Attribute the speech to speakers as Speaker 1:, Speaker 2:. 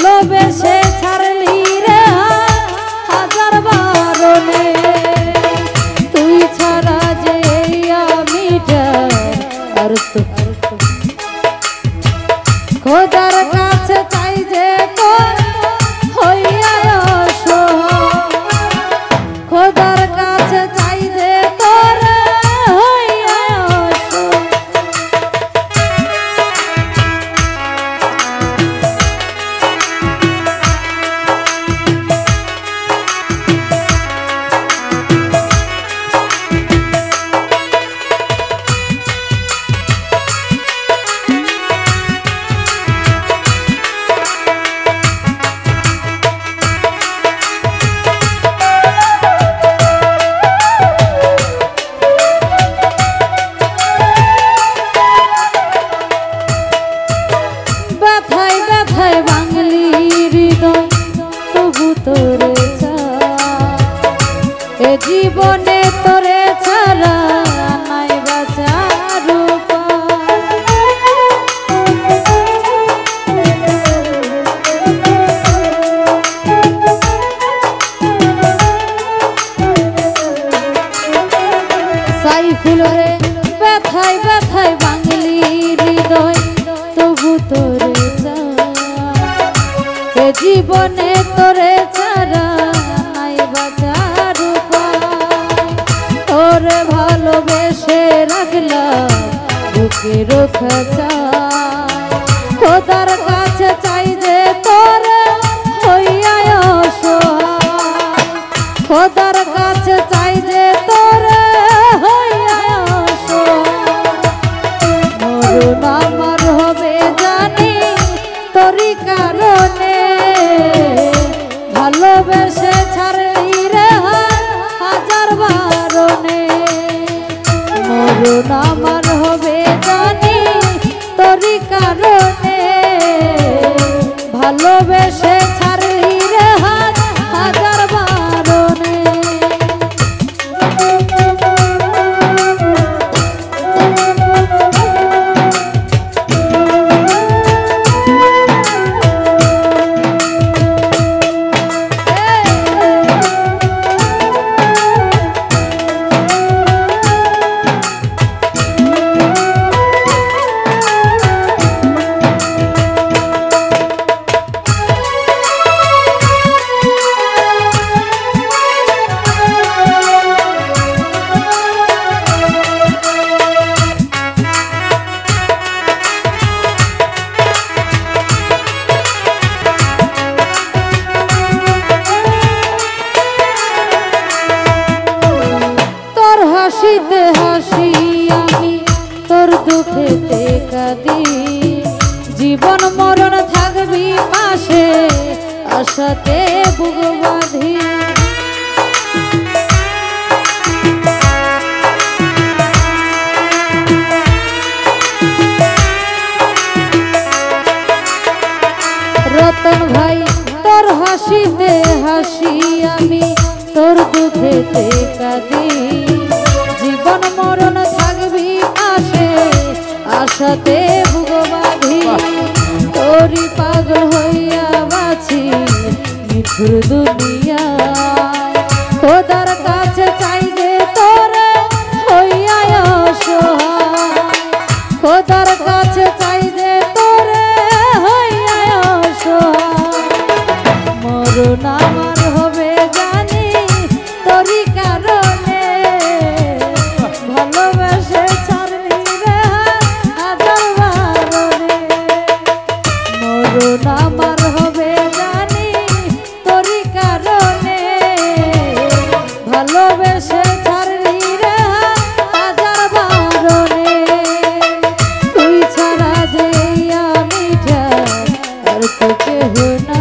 Speaker 1: ভালোবেসে ছাড়লি রে হাজার বারণে তুই ছাড়া যে আমি আর তো খোদার কাছে চাই যে তোর হইয়া খোদার কাছে চাই যে তোর হইয়া জীবনে তোরে ছাড়া নাই বাঁচার সাইফুল রে ব্যথায় ব্যথায় বাঙালি হৃদয় তবু তোরে জীবনে তোরে ছাড়া নাই বাঁচার তোরে ভালোবেসে রাখলাম বুকে রোখা চাই খোদার কাছে চাই যে তোর হইয়া অসহায় খোদার কাছে চাই যে তোর হইয়া অসহায় মরণ আমার হবে জানি তোরই কারণে ভালোবেসে ছাড়লি রে হাজার বারণে মরণ আমার হবে জানি তোরই কারণে ভালোবেসে ছাড়লি রে হাজার বারণে হাসিতে হাসি আমি তোর দুঃখেতে কাঁদি জীবন মরণ থাকবি পাশে আশাতে বুক বাঁধি রতন ভাই তোর হাসিতে হাসি আমি তোর দুঃখেতে কাঁদি জীবন মরণ থাকবি পাশে আশাতে বুক বাঁধি তোরই পাগল হইয়া বাঁচি নিঠুর দুনিয়া খোদার কাছে চাই যে তোর হইয়া অসহায় খোদার কাছে চাই যে তোর হইয়া অসহায় মরণ আমার হবে জানি তোরই কারণে ভালোবেসে ছাড়লি রে হাজার বারণে মরণ আমার হবে জানি তোরই কারণে ভালোবেসে ছাড়লি রে হাজার বারণে তুই ছাড়া যে আমি আর তো কেহ না